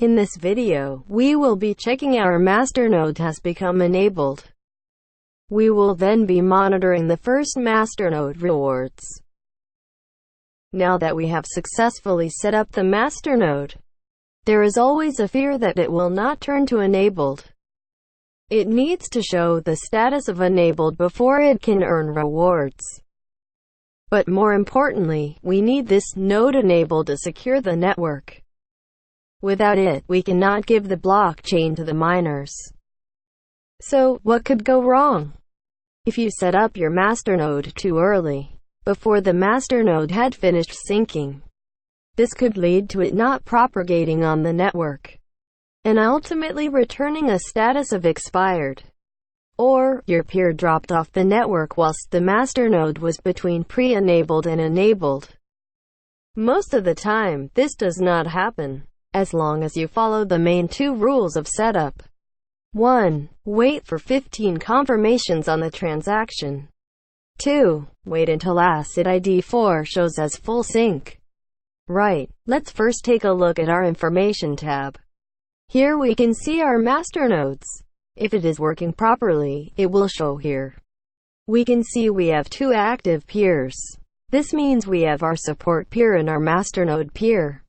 In this video, we will be checking our Masternode has become enabled. We will then be monitoring the first Masternode rewards. Now that we have successfully set up the Masternode, there is always a fear that it will not turn to enabled. It needs to show the status of enabled before it can earn rewards. But more importantly, we need this node enabled to secure the network. Without it, we cannot give the blockchain to the miners. So, what could go wrong? If you set up your Masternode too early, before the Masternode had finished syncing, this could lead to it not propagating on the network, and ultimately returning a status of expired. Or, your peer dropped off the network whilst the Masternode was between pre-enabled and enabled. Most of the time, this does not happen, as long as you follow the main two rules of setup. 1. Wait for 15 confirmations on the transaction. 2. Wait until asset ID 4 shows as full sync. Right, let's first take a look at our information tab. Here we can see our masternodes. If it is working properly, it will show here. We can see we have 2 active peers. This means we have our support peer and our masternode peer.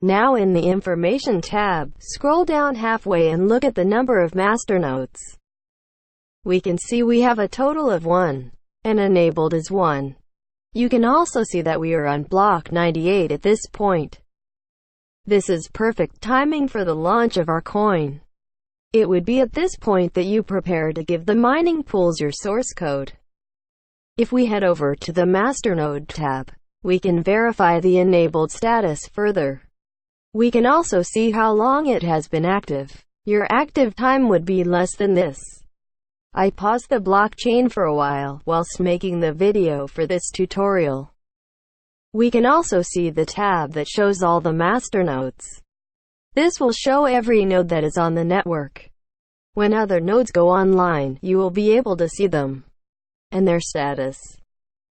Now in the Information tab, scroll down halfway and look at the number of masternodes. We can see we have a total of 1, and enabled is 1. You can also see that we are on block 98 at this point. This is perfect timing for the launch of our coin. It would be at this point that you prepare to give the mining pools your source code. If we head over to the Masternode tab, we can verify the enabled status further. We can also see how long it has been active. Your active time would be less than this. I paused the blockchain for a while whilst making the video for this tutorial. We can also see the tab that shows all the masternodes. This will show every node that is on the network. When other nodes go online, you will be able to see them and their status.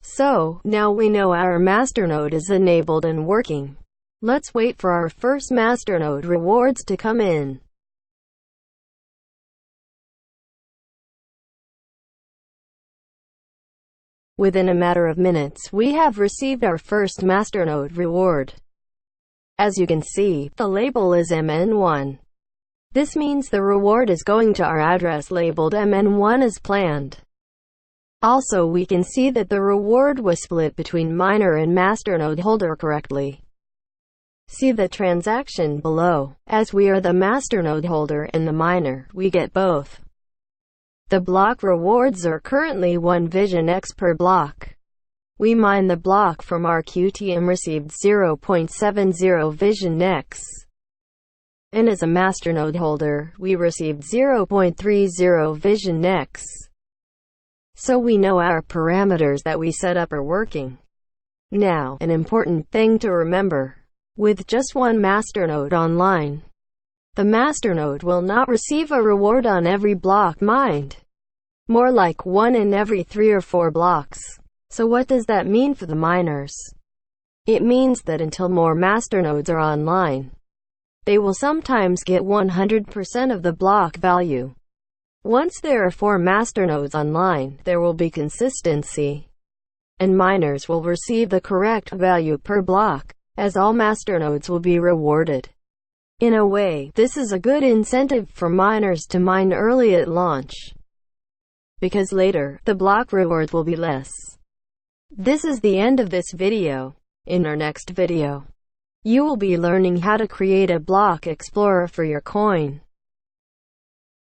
So, now we know our masternode is enabled and working. Let's wait for our first Masternode rewards to come in. Within a matter of minutes, we have received our first Masternode reward. As you can see, the label is MN1. This means the reward is going to our address labeled MN1 as planned. Also, we can see that the reward was split between miner and Masternode holder correctly. See the transaction below. As we are the Masternode holder and the miner, we get both. The block rewards are currently 1 Vision X per block. We mined the block from our QT and received 0.70 Vision X. And as a Masternode holder, we received 0.30 Vision X. So we know our parameters that we set up are working. Now, an important thing to remember. With just one Masternode online, the Masternode will not receive a reward on every block mined. More like 1 in every 3 or 4 blocks. So what does that mean for the miners? It means that until more Masternodes are online, they will sometimes get 100% of the block value. Once there are 4 Masternodes online, there will be consistency, and miners will receive the correct value per block, as all masternodes will be rewarded. In a way, this is a good incentive for miners to mine early at launch, because later, the block rewards will be less. This is the end of this video. In our next video, you will be learning how to create a block explorer for your coin.